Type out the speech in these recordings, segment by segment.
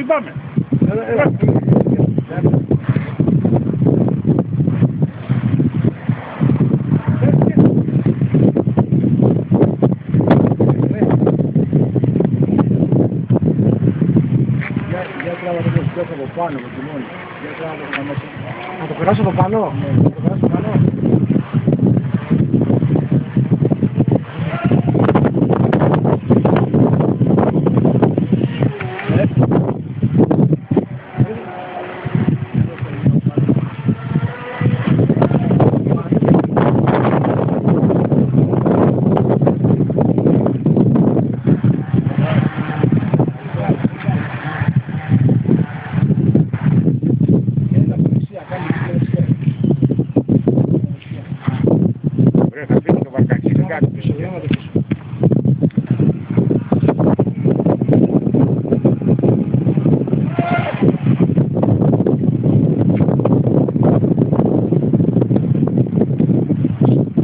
πάμε. Από πάνω, από τιμόνι. Να το περάσω από πάνω. Να το περάσω από πάνω. Θα φύγει το βαρκάκι, δεν κάνει πίσω.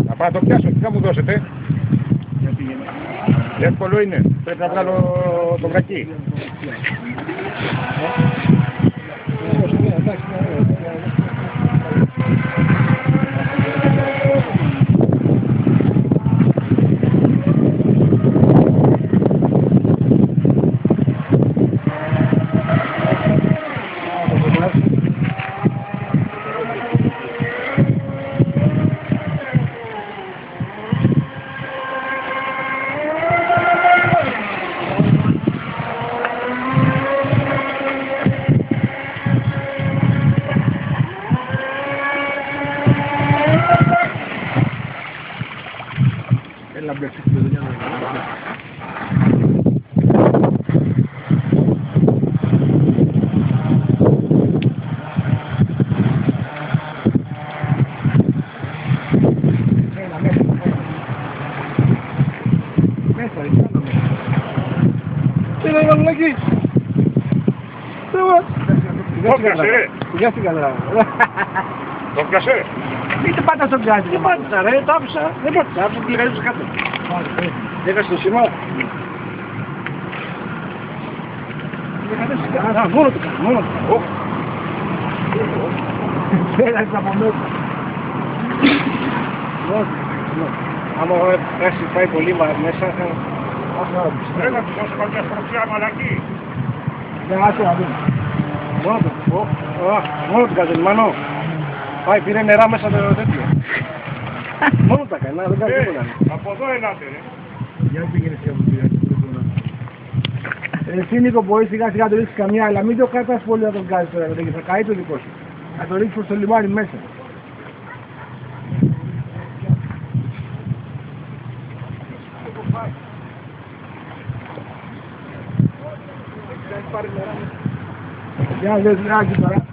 Να πάω να το πιάσω, τι θα μου δώσετε? Εύκολο είναι, πρέπει να βγάλω το βρακί. Έλα μπλεξί τη δουλειά να Τι λέει γαλουλάκι. Το πιάσε ρε. Γεια στην καλά. Το πιάσε. Είτε πάντα στον γκάζι. Δεν πάτησα ρε, το άφησα. Δεν πάτησα, άφησα τη λιγαρί κάτω. Έχασε το σήμα. Α, μόνο το κάνω, μόνο το κάνω. Πέρασε από μέσα. Άμα πέσει πάει πολύ μέσα, Έλα του δώσω καμιά στροφιά μαλακή. δεν άσε να δούμε. Μόνο το κάνει, μάνο. Πάει, πήρε νερά μέσα το τέτοιο. Μόνο τα κάνει, δεν κάνει τίποτα. Από εδώ ελάτε ρε. Για πήγαινε και από πήρε. Εσύ Νίκο, μπορείς σιγά σιγά να το ρίξεις καμιά, αλλά μην το κρατάς πολύ να τον κάνεις τώρα, γιατί θα καεί το δικό σου. Θα το ρίξεις προς το λιμάνι μέσα. Για να δεις Άκη τώρα.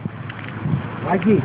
Άκη.